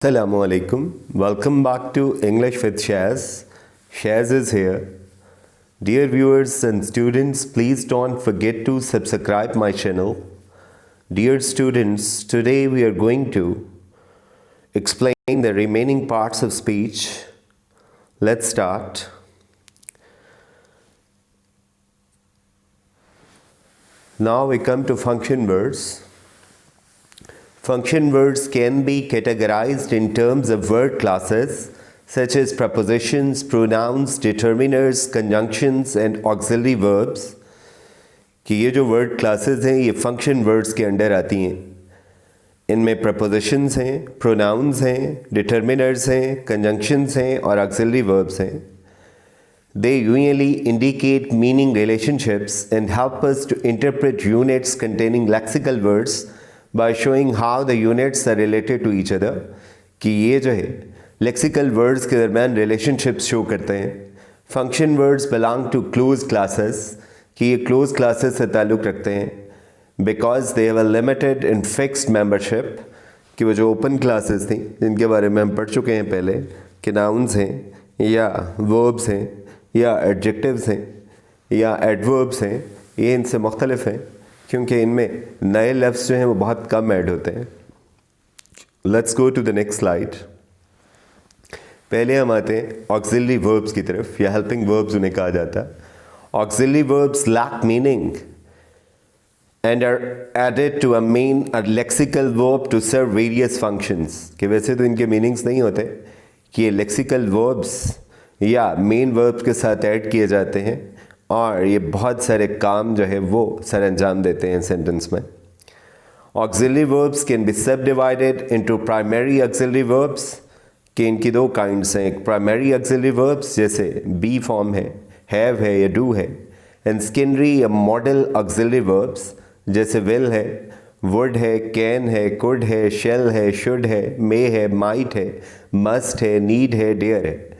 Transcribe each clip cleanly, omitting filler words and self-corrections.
Assalamu alaikum. Welcome back to English with Shaz. Shaz is here. Dear viewers and students, please don't forget to subscribe my channel. Dear students, today we are going to explain the remaining parts of speech. Let's start. Now we come to function words. Function words can be categorized in terms of word classes such as prepositions, pronouns, determiners, conjunctions and auxiliary verbs. कि ये जो word classes हैं ये function words के under आती हैं. इनमें prepositions हैं, pronouns हैं, determiners हैं, conjunctions हैं और auxiliary verbs हैं. They usually indicate meaning relationships and help us to interpret units containing lexical words by showing how the units are related to each other. कि ये जो है lexical words के दरम्यान relationships show करते हैं. Function words belong to closed classes कि ये closed classes से ताल्लुक़ रखते हैं because they have a limited and fixed membership. कि वो जो open classes थी जिनके बारे में हम पढ़ चुके हैं पहले कि nouns हैं या verbs हैं या adjectives हैं या adverbs हैं, ये इनसे मुख्तलिफ हैं क्योंकि इनमें नए लफ्ज़ जो हैं वो बहुत कम ऐड होते हैं. Let's go to the next slide. पहले हम आते हैं ऑक्सिलरी वर्ब्स की तरफ या हेल्पिंग वर्ब्स उन्हें कहा जाता है. Auxiliary verbs lack meaning and are added to a main a lexical verb to serve various functions. कि वैसे तो इनके मीनिंग्स नहीं होते कि ये लेक्सिकल वर्ब्स या मेन वर्ब्स के साथ ऐड किए जाते हैं और ये बहुत सारे काम जो है वो सर अंजाम देते हैं सेंटेंस में. ऑक्सिलरी वर्ब्स कैन बी सब divided into primary auxiliary verbs कि इनकी दो काइंड्स हैं. एक प्राइमरी ऑक्सिलरी वर्ब्स जैसे बी फॉर्म है, हैव है या डू है, एंड सेकेंडरी या मॉडल ऑक्सिलरी वर्ब्स जैसे विल है, वुड है, कैन है, कुड है, शेल है, शुड है, मे है, माइट है, मस्ट है, नीड है, डेयर है.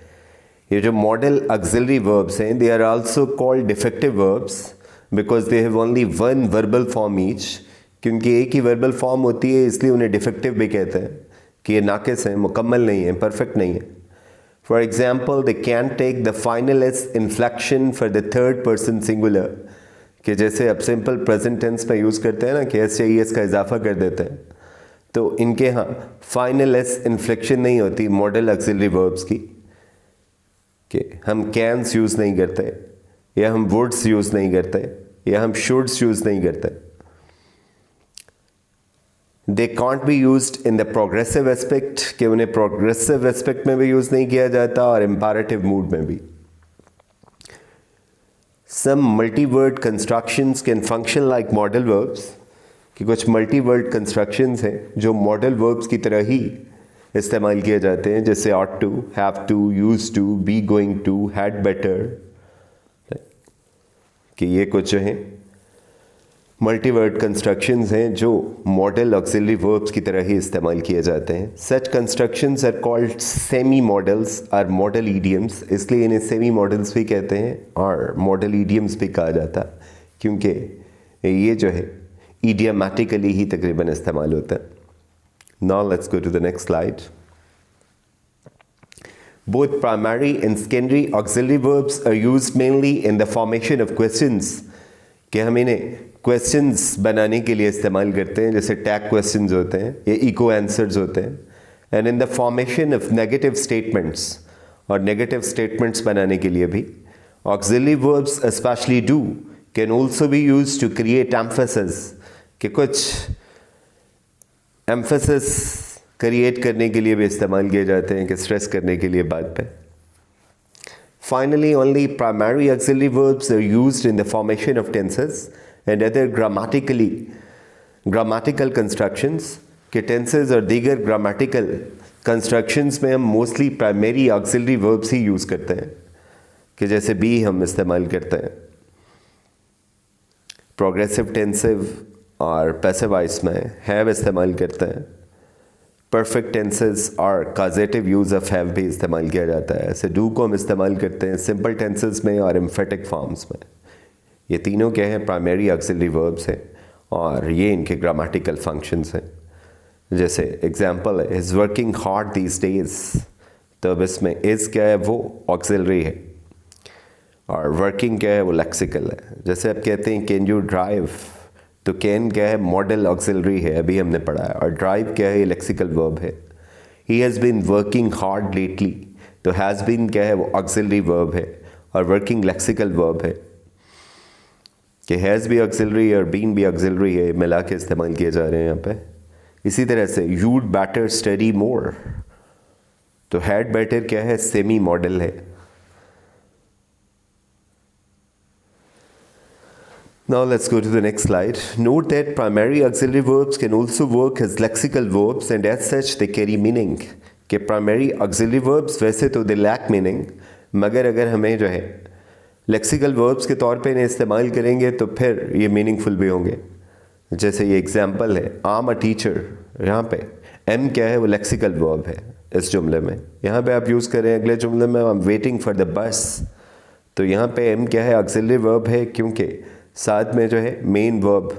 ये जो मॉडल ऑक्सिलरी वर्ब्स हैं they are also called defective verbs because they have only one verbal form each. क्योंकि एक ही वर्बल फॉर्म होती है इसलिए उन्हें डिफेक्टिव भी कहते हैं कि ये नाकिस हैं, मुकम्मल नहीं है, परफेक्ट नहीं है. For example they can take the final S inflection for the third person singular कि जैसे अब सिंपल प्रेजेंट टेंस में यूज़ करते हैं ना कि एस चाहिए इसका इजाफा कर देते हैं, तो इनके यहाँ फाइनल एस इन्फ्लेक्शन नहीं होती मॉडल ऑक्सिलरी वर्ब्स की. कि हम कैन्स यूज़ नहीं करते या हम वुड्स यूज़ नहीं करते या हम शुड्स यूज़ नहीं करते. They can't be used in the progressive aspect कि उन्हें प्रोग्रेसिव एस्पेक्ट में भी यूज़ नहीं किया जाता और इम्पेरेटिव मूड में भी. Some multi word constructions can function like modal verbs कि कुछ मल्टी वर्ड कंस्ट्रक्शंस हैं जो मॉडल वर्ब्स की तरह ही इस्तेमाल किए जाते हैं जैसे ought to, have to, used to, be going to, had better. कि ये कुछ जो हैं मल्टी वर्ड कंस्ट्रक्शंस हैं जो मॉडल ऑक्सिलरी वर्ब्स की तरह ही इस्तेमाल किए जाते हैं. Such constructions are called semi modals और मॉडल ईडियम्स, इसलिए इन्हें सेमी मॉडल्स भी कहते हैं और मॉडल ईडियम्स भी कहा जाता है क्योंकि ये जो है ईडियमेटिकली ही तकरीबन इस्तेमाल होता है. Now let's go to the next slide. Both primary and secondary auxiliary verbs are used mainly in the formation of questions. कि हम इन्हें questions बनाने के लिए इस्तेमाल करते हैं जैसे tag questions होते हैं या echo answers होते हैं, and in the formation of negative statements और negative statements बनाने के लिए भी. Auxiliary verbs especially do can also be used to create emphasis कि कुछ एम्फेसिस क्रिएट करने के लिए भी इस्तेमाल किए जाते हैं कि स्ट्रेस करने के लिए बात पे. Finally only primary auxiliary verbs are used in the formation of tenses and other grammatical constructions के टेंसेस और दीगर ग्रामेटिकल कंस्ट्रक्शंस में हम मोस्टली प्राइमरी ऑक्सिलरी वर्ब्स ही यूज़ करते हैं कि जैसे बी हम इस्तेमाल करते हैं प्रोग्रेसिव टेंसिव और पैसिव वॉइस में, हैव इस्तेमाल करते हैं, परफेक्ट टेंसेस और काजेटिव यूज़ ऑफ हैव भी इस्तेमाल किया जाता है. ऐसे डू को हम इस्तेमाल करते हैं सिंपल टेंसेस में और एम्फेटिक फॉर्म्स में. ये तीनों क्या हैं प्राइमरी ऑक्सिलरी वर्ब्स हैं और ये इनके ग्रामेटिकल फंक्शंस हैं. जैसे एग्जाम्पल है is working hard these days, तो अब इसमें इज़ क्या है, वो ऑक्सिलरी है, और वर्किंग क्या है, वो लेक्सिकल है। जैसे आप कहते हैं कैन यू ड्राइव, तो कैन क्या है, मॉडल ऑक्सिलरी है, अभी हमने पढ़ा है, और ड्राइव क्या है, लेक्सिकल वर्ब है। He has been working hard lately, तो हैज़ बीन क्या है, वो ऑक्सिलरी वर्ब है, और वर्किंग लेक्सिकल वर्ब है। कि हैज़ भी ऑक्सिलरी और बीन भी ऑक्सिलरी है, मिला के इस्तेमाल किए जा रहे हैं यहाँ पे। इसी तरह से यूड बेटर स्टडी मोर, तो हैड बेटर क्या है, सेमी मॉडल है। Now let's go to the next slide. Note that primary auxiliary verbs can also work as lexical verbs and as such they carry meaning. कि primary auxiliary verbs वैसे तो they lack meaning, मगर अगर हमें जो है lexical verbs के तौर पे इन्हें इस्तेमाल करेंगे तो फिर ये meaningful भी होंगे। जैसे ये एग्जाम्पल है I'm a teacher, यहाँ पे M क्या है, वो lexical verb है इस जुमले में। यहाँ पे आप यूज़ करें अगले जुमले में I'm waiting for the bus, तो यहाँ पे M क्या है, auxiliary verb है, क्योंकि साथ में जो है मेन वर्ब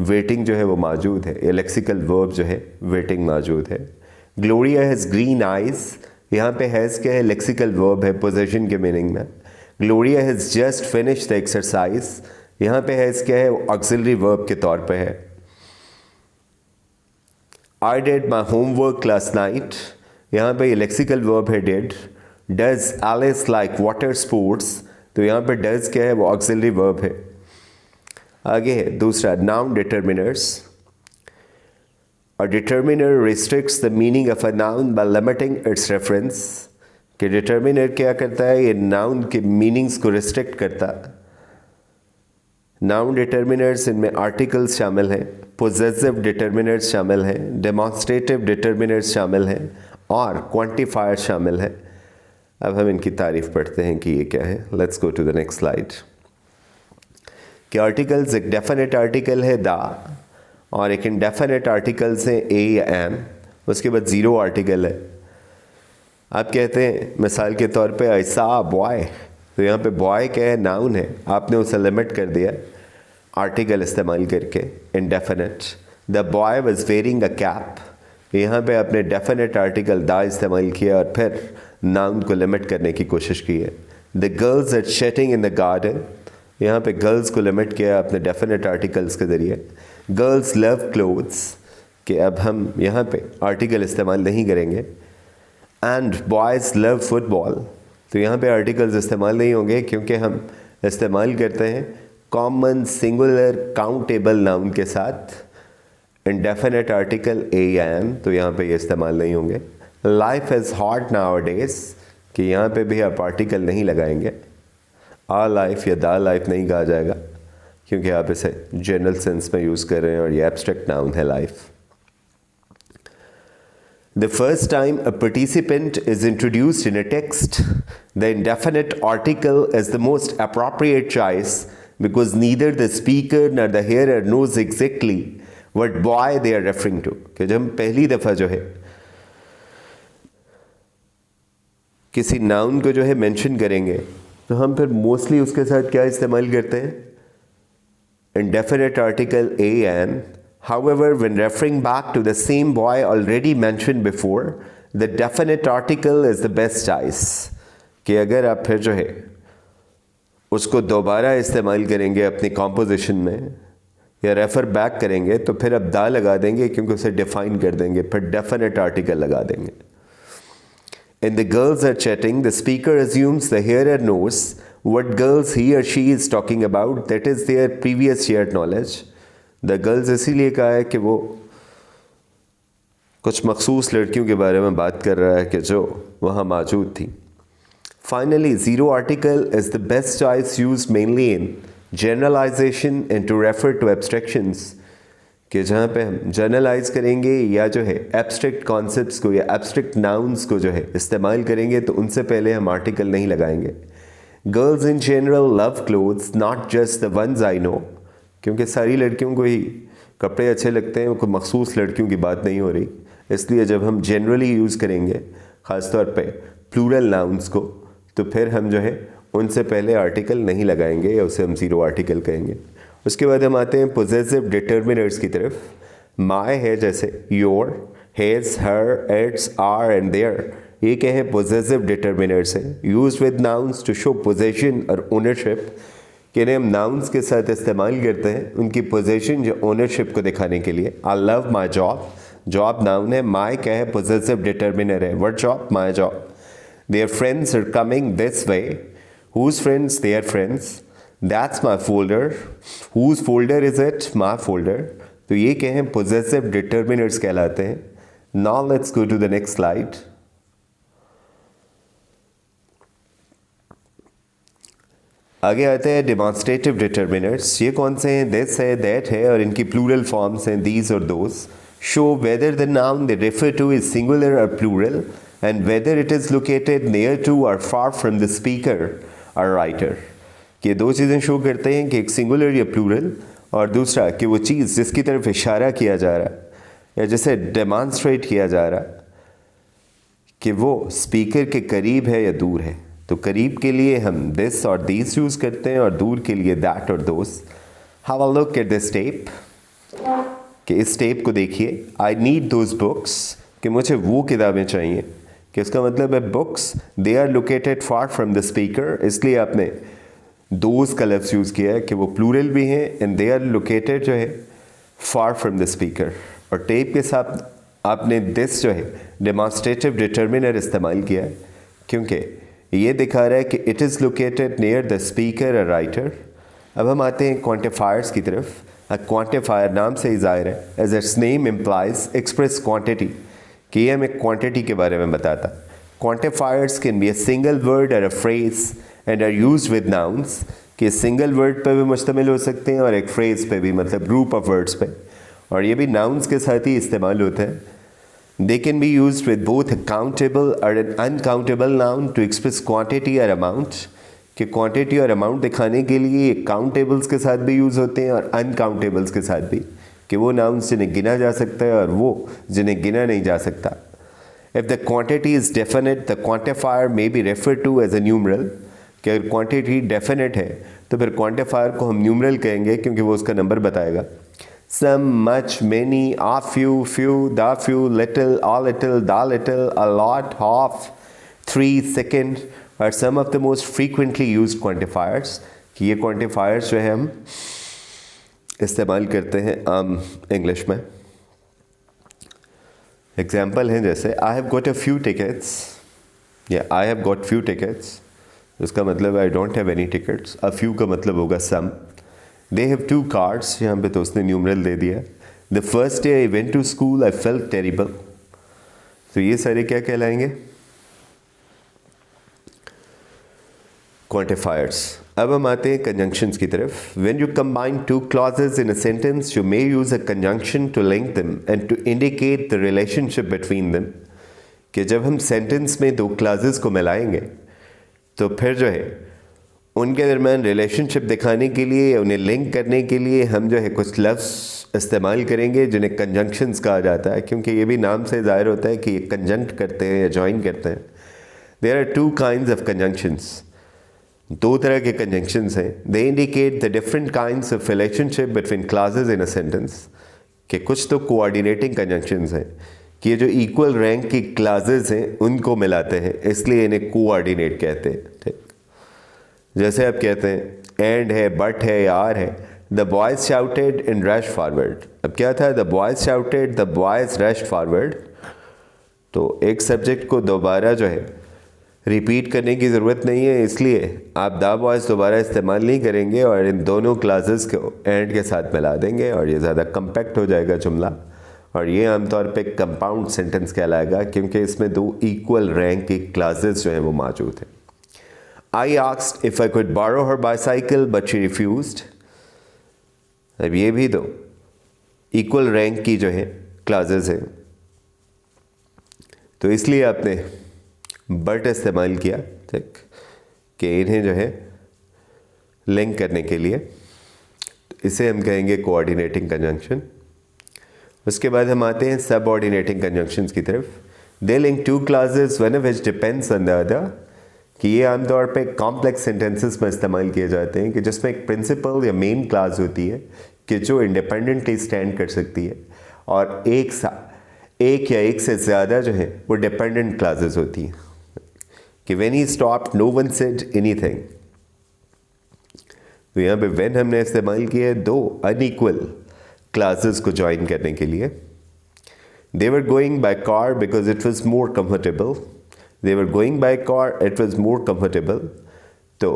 वेटिंग जो है वो मौजूद है, ये लेक्सिकल वर्ब जो है वेटिंग मौजूद है। ग्लोरिया हैज़ ग्रीन आइज, यहाँ पे हैज़ क्या है, लेक्सिकल वर्ब है पोजेशन के मीनिंग में। Gloria has just finish the exercise, यहाँ पे हैज़ क्या है, ऑक्सिलरी वर्ब के तौर पे है। I did my homework last night, यहाँ पे ये लेक्सिकल वर्ब है did. Does Alice like water sports, तो यहाँ पे डज क्या है, वो ऑक्सिलरी वर्ब है। आगे है दूसरा noun determiners. A determiner restricts the meaning of a noun by limiting its reference, कि डिटर्मिनर क्या करता है, ये नाउन के मीनिंग्स को रिस्ट्रिक्ट करता। नाउन डिटर्मिनर्स इनमें आर्टिकल्स शामिल हैं, पोजेसिव डिटर्मिनर्स शामिल हैं, डेमॉन्स्ट्रेटिव डिटर्मिनर्स शामिल हैं, और क्वांटिफायर शामिल है। अब हम इनकी तारीफ पढ़ते हैं कि ये क्या है। Let's go to the next slide. कि आर्टिकल्स, एक डेफिनेट आर्टिकल है दा, और एक इंडेफिनेट आर्टिकल्स हैं ए या एन, उसके बाद ज़ीरो आर्टिकल है। आप कहते हैं मिसाल के तौर पे आई सा बॉय, तो यहाँ पे बॉय क्या है, नाउन है, आपने उसे लिमिट कर दिया आर्टिकल इस्तेमाल करके indefinite. The boy was wearing a cap, यहाँ पे आपने डेफिनेट आर्टिकल दा इस्तेमाल किया और फिर नाउन को लिमिट करने की कोशिश की है। The girls are chatting in the garden, यहाँ पे गर्ल्स को लिमिट किया आपने डेफिनेट आर्टिकल्स के ज़रिए। गर्ल्स लव क्लोथ्स, कि अब हम यहाँ पे आर्टिकल इस्तेमाल नहीं करेंगे। एंड बॉयज़ लव फुटबॉल, तो यहाँ पे आर्टिकल्स इस्तेमाल नहीं होंगे क्योंकि हम इस्तेमाल करते हैं कॉमन सिंगुलर काउंटेबल नाउन के साथ इंडेफिनेट आर्टिकल ए या एन, तो यहाँ पे ये इस्तेमाल नहीं होंगे। लाइफ इज़ हॉट नाउअडेज, कि यहाँ पे भी आप आर्टिकल नहीं लगाएंगे। आ लाइफ या दा लाइफ नहीं कहा जाएगा क्योंकि आप इसे जनरल सेंस में यूज़ कर रहे हैं और ये एब्स्ट्रैक्ट नाउन है life. The first time a participant is introduced in a text, the indefinite article is the most appropriate choice because neither the speaker nor the hearer knows exactly what boy they are referring to। कि जब हम पहली दफ़ा जो है किसी noun को जो है मेंशन करेंगे तो हम फिर मोस्टली उसके साथ क्या इस्तेमाल करते हैं, indefinite article a n। However, when referring back to the same boy already mentioned before, the definite article is the best choice। कि अगर आप फिर जो है उसको दोबारा इस्तेमाल करेंगे अपनी कॉम्पोजिशन में या रेफ़र बैक करेंगे तो फिर आप दा लगा देंगे क्योंकि उसे डिफाइन कर देंगे, फिर डेफिनेट आर्टिकल लगा देंगे। In the girls are chatting, the speaker assumes the hearer knows what girls he or she is talking about, that is their previous shared knowledge। The girls इसीलिए कहा है कि वो कुछ मखसूस लड़कियों के बारे में बात कर रहा है कि जो वहाँ मौजूद थी। Finally, zero article is the best choice used mainly in generalization and to refer to abstractions। कि जहाँ पे हम जनरलाइज करेंगे या जो है एब्स्ट्रैक्ट कॉन्सेप्ट्स को या एब्स्ट्रैक्ट नाउन्स को जो है इस्तेमाल करेंगे तो उनसे पहले हम आर्टिकल नहीं लगाएंगे। Girls in general love clothes not just the ones I know, क्योंकि सारी लड़कियों को ही कपड़े अच्छे लगते हैं, कोई मखसूस लड़कियों की बात नहीं हो रही। इसलिए जब हम जनरली यूज़ करेंगे ख़ासतौर पे प्लूरल नाउन्स को तो फिर हम जो है उनसे पहले आर्टिकल नहीं लगाएंगे या उसे हम ज़ीरो आर्टिकल कहेंगे। उसके बाद हम आते हैं पोजेसिव डिटर्मिनर्स की तरफ। माय है जैसे your, his, her, its, are and their, ये क्या है? पोजेसिव डिटर्मिनर्स हैं, use with nouns to show possession और ओनरशिप, कि इन्हें हम नाउन्स के साथ इस्तेमाल करते हैं उनकी पोजेशन या ओनरशिप को दिखाने के लिए. I love my job, job noun है, माई क्या है? पोजेसिव डिटर्मिनर है. What job? My job. Their friends are coming this way, whose friends? Their friends. That's my folder, whose folder is it? My folder. तो ये क्या है? Possessive determiners कहलाते हैं. Now let's go to the next slide. आगे आते हैं डेमॉन्स्ट्रेटिव determiners. ये कौन से हैं? दिस है, दैट है, और इनकी प्लूरल फॉर्म्स हैं दीज और those. Show whether the noun they refer to is singular और plural and whether it is located near to और फार फ्रॉम द स्पीकर और राइटर. ये दो चीज़ें शो करते हैं कि एक सिंगुलर या प्लूरल, और दूसरा कि वो चीज़ जिसकी तरफ इशारा किया जा रहा है या जिसे डेमॉन्स्ट्रेट किया जा रहा है कि वो स्पीकर के करीब है या दूर है. तो करीब के लिए हम दिस और दीज यूज़ करते हैं और दूर के लिए दैट और those. Have a look at this tape, कि इस टेप को देखिए. आई नीड दोज बुक्स, कि मुझे वो किताबें चाहिए, कि इसका मतलब है books they are located far from the speaker, इसलिए आपने दोज का लफ्ज़ यूज़ किया है कि वो प्लूरल भी हैं एंड दे आर लोकेटेड जो है फार फ्रॉम द स्पीकर. और टेप के साथ आपने दिस जो है डेमॉन्स्ट्रेटिव डिटर्मिनर इस्तेमाल किया है क्योंकि ये दिखा रहा है कि it is located near the speaker और राइटर. अब हम आते हैं क्वांटिफायर्स की तरफ. क्वांटिफायर नाम से ही ज़ाहिर है, as its name implies express quantity, कि ये हमें क्वांटिटी के बारे में बताता. Quantifiers can be a single word और a phrase and are use with nouns, कि सिंगल वर्ड पर भी मुश्तमिल हो सकते हैं और एक फ्रेज पे भी, मतलब ग्रुप ऑफ वर्ड्स पे, और ये भी नाउन्स के साथ ही इस्तेमाल होते हैं. They can be used with both a countable or an uncountable noun to express quantity or amount, कि quantity और amount दिखाने के लिए countables के साथ भी यूज़ होते हैं और uncountables के साथ भी, कि वो nouns जिन्हें गिना जा सकता है और वो जिन्हें गिना नहीं जा सकता. If the quantity is definite, the quantifier may be referred to as a numeral, कि अगर quantity definite है तो फिर quantifier को हम numeral कहेंगे क्योंकि वो उसका नंबर बताएगा. Some, much, many, a few, the few, little, the little, a lot, half, 3, second are some of the most frequently used quantifiers. कि ये quantifiers जो है हम इस्तेमाल करते हैं आम इंग्लिश में. एग्जाम्पल हैं जैसे I have got a few tickets, या I have got few tickets, उसका मतलब I don't have any tickets. A few का मतलब होगा some. They have 2 cards, यहाँ पे तो उसने न्यूमरल दे दिया. The first day I went to school I felt terrible. तो ये सारे क्या कहलाएंगे? Quantifiers. अब हम आते हैं conjunctions की तरफ. When you combine 2 clauses in a sentence, you may use a conjunction to link them and to indicate the relationship between them. कि जब हम sentence में 2 clauses को मिलाएंगे तो फिर जो है उनके दरमियान रिलेशनशिप दिखाने के लिए, उन्हें लिंक करने के लिए हम जो है कुछ लफ्ज़ इस्तेमाल करेंगे जिन्हें कंजंक्शंस कहा जाता है, क्योंकि ये भी नाम से ज़ाहिर होता है कि ये कंजंक्ट करते हैं या जॉइन करते हैं. There are 2 kinds of conjunctions, 2 तरह के कंजंक्शंस हैं. They indicate the different kinds of relationship between clauses in a sentence, कि कुछ तो कोऑर्डिनेटिंग कंजंक्शंस हैं कि ये जो इक्वल रैंक की क्लासेस हैं उनको मिलाते हैं, इसलिए इन्हें कोऑर्डिनेट कहते हैं. ठीक, जैसे आप कहते हैं एंड है, बट है या आर है. The boys shouted and rush forward. अब क्या था? The boys shouted, the boys rush forward. तो एक सब्जेक्ट को दोबारा जो है रिपीट करने की ज़रूरत नहीं है, इसलिए आप द बॉयज दोबारा इस्तेमाल नहीं करेंगे और इन दोनों क्लासेस को एंड के साथ मिला देंगे और ये ज़्यादा कम्पैक्ट हो जाएगा जुमला. और ये आमतौर पे कंपाउंड सेंटेंस कहलाएगा क्योंकि इसमें 2 इक्वल रैंक की क्लासेस जो हैं वो मौजूद हैं. I asked if I could borrow her bicycle, but she refused. अब ये भी 2 इक्वल रैंक की जो है क्लासेस हैं, तो इसलिए आपने बट इस्तेमाल किया, ठीक, कि इन्हें जो है लिंक करने के लिए. इसे हम कहेंगे कोऑर्डिनेटिंग कंजंक्शन. उसके बाद हम आते हैं सबऑर्डिनेटिंग कंजंक्शंस की तरफ. They link 2 clauses one of which depends on the other, कि ये आमतौर पे कॉम्प्लेक्स सेंटेंसेस में इस्तेमाल किए जाते हैं कि जिसमें एक प्रिंसिपल या मेन क्लास होती है कि जो इंडिपेंडेंटली स्टैंड कर सकती है और एक साथ एक या एक से ज़्यादा जो है वो डिपेंडेंट क्लासेस होती हैं कि when he stopped no one said anything. तो यहाँ पे व्हेन हमने इस्तेमाल किया है दो अनइक्वल क्लासेस को ज्वाइन करने के लिए। They were going by car because it was more comfortable. They were going by car it was more comfortable. तो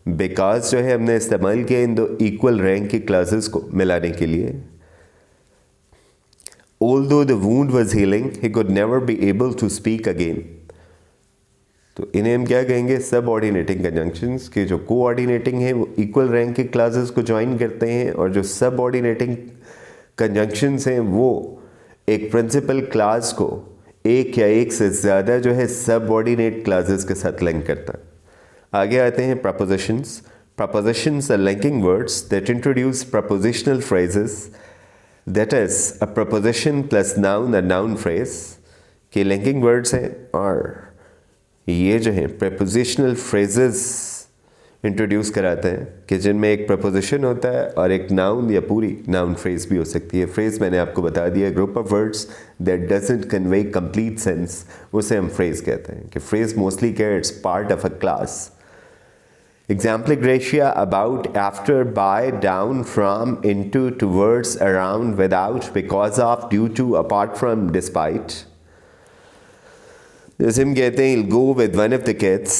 बिकॉज जो है हमने इस्तेमाल किया इन दो इक्वल रैंक की क्लासेस को मिलाने के लिए। Although the wound was healing, he could never be able to speak again. तो इन्हें हम क्या कहेंगे, सबऑर्डिनेटिंग कंजंक्शंस के जो कोऑर्डिनेटिंग है वो इक्वल रैंक के क्लासेस को ज्वाइन करते हैं, और जो सबऑर्डिनेटिंग कंजंक्शंस हैं वो एक प्रिंसिपल क्लास को एक या एक से ज़्यादा जो है सबऑर्डिनेट क्लासेस के साथ लिंक करता है। आगे आते हैं prepositions. Prepositions are linking words that introduce prepositional phrases, that is a preposition plus noun, a noun phrase के लिंकिंग वर्ड्स हैं, और ये जो हैं प्रपोजिशनल फ्रेजेस इंट्रोड्यूस कराते हैं कि जिनमें एक प्रपोजिशन होता है और एक नाउन या पूरी नाउन फ्रेज भी हो सकती है। फ्रेज मैंने आपको बता दिया, group of words that doesn't convey complete sense, उसे हम फ्रेज कहते हैं। कि फ्रेज मोस्टली क्या है, it's part of a class. Example Gracia, about, after, by, down, from, into, towards, around, without, because of, due to, apart from, despite. जैसे हम कहते हैं, he'll go with one of the kids.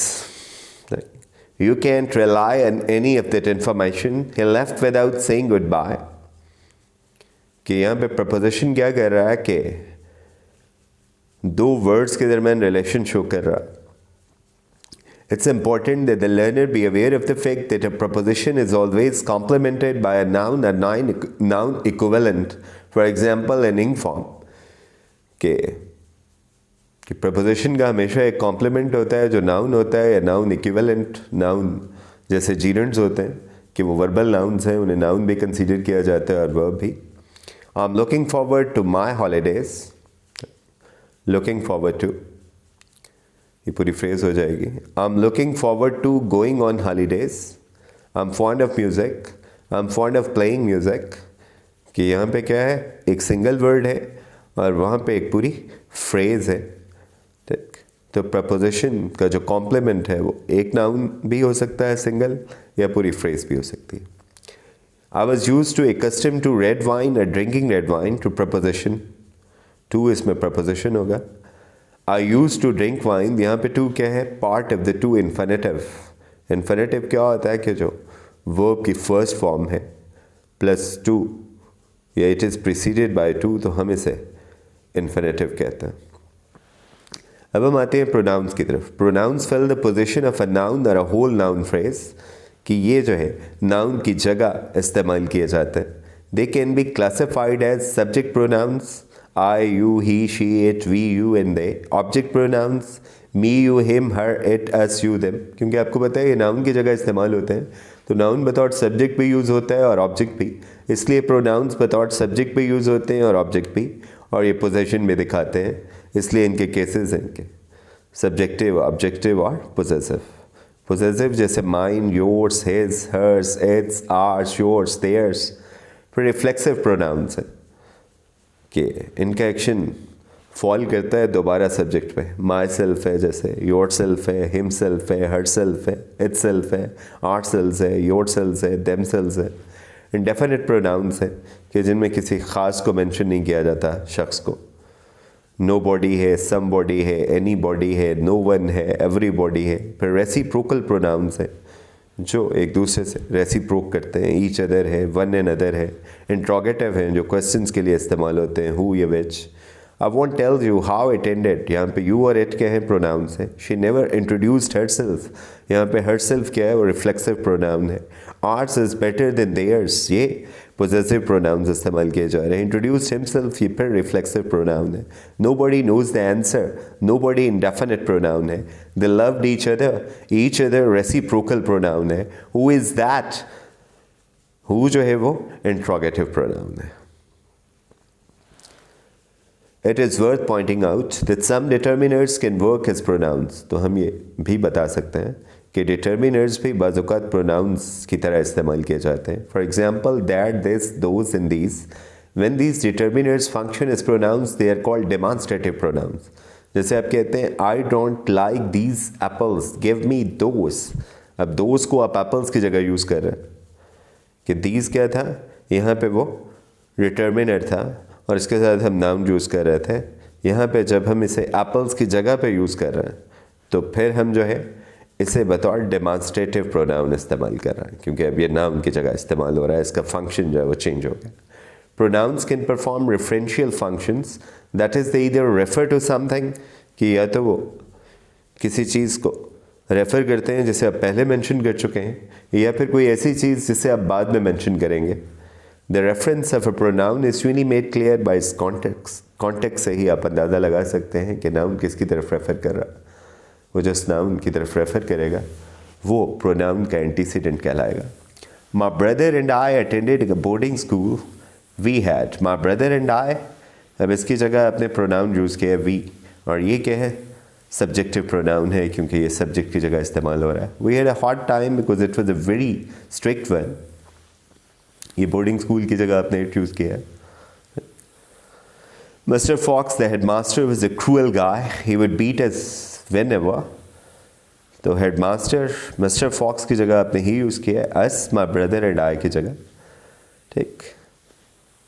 You can't rely on any of that information. He left without saying goodbye. कि यहाँ पे preposition क्या कर रहा है कि दो वर्ड्स के दरमियान रिलेशन शो कर रहा है। It's important that the learner be aware of the fact that a preposition is always complemented by a noun or noun equivalent. For example, an ing form. कि preposition का हमेशा एक complement होता है जो noun होता है, या noun equivalent noun, जैसे gerunds होते हैं कि वो verbal nouns हैं, उन्हें noun भी consider किया जाता है और verb भी। I'm looking forward to my holidays. Looking forward to, ये पूरी फ्रेज हो जाएगी। I am looking forward to going on holidays. I am fond of music. I am fond of playing music. कि यहाँ पे क्या है, एक सिंगल वर्ड है और वहाँ पे एक पूरी फ्रेज है। ठीक, तो प्रपोजिशन का जो कॉम्प्लीमेंट है वो एक नाउन भी हो सकता है सिंगल, या पूरी फ्रेज भी हो सकती है। I was use to accustom to red wine और drinking red wine to preposition. To इसमें प्रपोजिशन होगा। I used to drink wine, यहाँ पे टू क्या है, part of the two infinitive. Infinitive क्या होता है कि जो वर्ब की फर्स्ट फॉर्म है प्लस टू, या it is preceded by two, तो हम इसे इन्फिनेटिव कहते हैं। अब हम आते हैं प्रोनाउंस की तरफ। Pronouns fill the position of a noun और अ होल नाउन फ्रेज, कि ये जो है नाउन की जगह इस्तेमाल किए जाते हैं। They can be classified as subject pronouns, I, you, he, she, it, we, you and they. Object pronouns, me, you, him, her, it, us, you, them. क्योंकि आपको पता है ये नाउन की जगह इस्तेमाल होते हैं, तो नाउन बतौर सब्जेक्ट भी यूज़ होता है और ऑब्जेक्ट भी, इसलिए प्रोनाउंस बतौर सब्जेक्ट भी यूज़ होते हैं और ऑब्जेक्ट भी, और ये पोजेशन भी दिखाते हैं, इसलिए इनके केसेस हैं कि सब्जेक्टिव, ऑब्जेक्टिव और पोजेसिव। पोजेसिव जैसे mine, yours, his, hers, its, ours, yours, theirs. फिर रिफ्लेक्सिव प्रोनाउंस हैं कि इनका एक्शन फॉल करता है दोबारा सब्जेक्ट पे। माई सेल्फ है जैसे, योर सेल्फ है, हिम सेल्फ है, हर सेल्फ है, इट सेल्फ है, आर सेल्स है, योर सेल्स है, देम सेल्स है। इंडेफिनिट प्रोनाउंस हैं कि जिनमें किसी ख़ास को मेंशन नहीं किया जाता शख्स को। नो बॉडी है, सम बॉडी है, एनी बॉडी है, नो वन है, एवरी बॉडी है। फिर रेसिप्रोकल प्रोनाउंस हैं जो एक दूसरे से रेसिप्रोक करते हैं, ईच अदर है, वन एंड अदर है। इंट्रोगेटिव हैं जो क्वेश्चंस के लिए इस्तेमाल होते हैं, हु या which. I won't tell you how it ended, यहाँ पे यू और इट क्या है, प्रोनाउंस है। She never introduced herself, यहाँ पे हर सेल्फ क्या है, वो रिफ्लेक्सिव प्रोनाउन है। Ours is better than theirs, ये पोजेसिव प्रोनाउंस इस्तेमाल किए जा रहे हैं। इंट्रोड्यूस्ड हिमसेल्फ, ये फिर रिफ्लेक्सिव प्रोनाउन है। Nobody knows the answer, nobody indefinite pronoun है। They loved each other reciprocal pronoun है। हु इज़ दैट, हु जो है वो इंट्रोगेटिव प्रोनाउन है। It is worth pointing out that some determiners can work as pronouns. तो हम ये भी बता सकते हैं कि determiners भी बाज़-औक़ात pronouns की तरह इस्तेमाल किए जाते हैं। For example, that, this, those and these When these determiners function as pronouns, they are called demonstrative pronouns. जैसे आप कहते हैं I don't like these apples, give me those. अब those को आप apples की जगह यूज़ कर रहे हैं कि these क्या था, यहाँ पे वो determiner था और इसके साथ हम noun यूज़ कर रहे थे. यहाँ पे जब हम इसे apples की जगह पे यूज़ कर रहे हैं तो फिर हम जो है इसे बतौर डेमॉन्स्ट्रेटिव प्रोनाउन इस्तेमाल कर रहे हैं क्योंकि अब ये नाउन की जगह इस्तेमाल हो रहा है, इसका फंक्शन जो है वो चेंज हो गया. Pronouns can perform referential functions, that is they either refer to something कि या तो वो किसी चीज़ को रेफ़र करते हैं जिसे आप पहले मेंशन कर चुके हैं या फिर कोई ऐसी चीज़ जिसे आप बाद में मेंशन करेंगे. The reference of a pronoun is usually made clear by its context. Context से ही आप अंदाज़ा लगा सकते हैं कि नाउन किसकी तरफ रेफ़र कर रहा है. वो जिस नाउन की तरफ रेफ़र करेगा वो प्रोनाउन का एंटीसीडेंट कहलाएगा. My brother and I attended a boarding school. We had. My brother and I. अब इसकी जगह आपने प्रोनाउन यूज़ किया we और ये क्या है, सब्जेक्टिव प्रोनाउन है क्योंकि ये सब्जेक्ट की जगह इस्तेमाल हो रहा है. We had a hard time because it was a very strict one. ये बोर्डिंग स्कूल की जगह आपने इट यूज़ किया. Mr. Fox, the headmaster, was a cruel guy. He would beat us whenever. तो हेडमास्टर मिस्टर फॉक्स की जगह आपने ही use किया, अस माई ब्रदर एंड आई की जगह. ठीक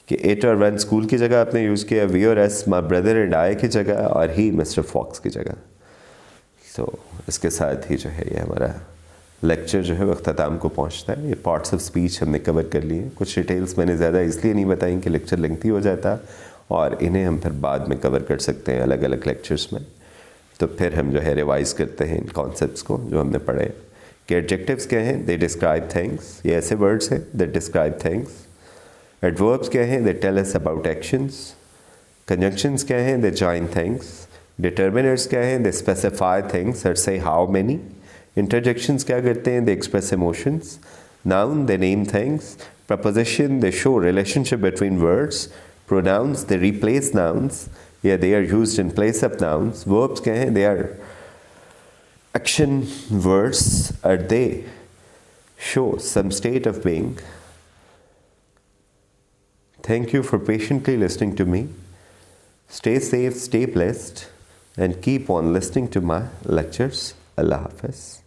कि इट और वन स्कूल की जगह आपने यूज़ किया, वी और S my brother and I की जगह और ही मिस्टर फॉक्स की जगह. तो इसके साथ ही जो है ये हमारा लेक्चर जो है वो अख्ताम को पहुंचता है. ये पार्ट्स ऑफ स्पीच हमने कवर कर लिए. कुछ डिटेल्स मैंने ज़्यादा इसलिए नहीं बताई कि लेक्चर लेंथी हो जाता और इन्हें हम फिर बाद में कवर कर सकते हैं अलग अलग लेक्चर्स में. तो फिर हम जो है रिवाइज करते हैं इन कॉन्सेप्ट्स को जो हमने पढ़े. कि एडजेक्टिव्स क्या हैं, दे डिस्क्राइब थिंग्स. ये ऐसे वर्ड्स हैं दैट डिस्क्राइब थिंग्स. एडवर्ब्स क्या हैं, they tell us about actions. Conjunctions क्या हैं, दे जॉइन थिंग्स. डिटर्मिनर्स क्या हैं, दे स्पेसिफाई थिंग्स और से हाउ मेनी. इंटरजेक्शंस क्या करते हैं, they express emotions. Noun, they name things. Preposition, they show relationship between words. Pronouns, they replace nouns. Yeah, they are used in place of nouns. Verbs क्या हैं, they are action words or they show some state of being. Thank you for patiently listening to me. Stay safe, stay blessed and keep on listening to my lectures. Allah Hafiz.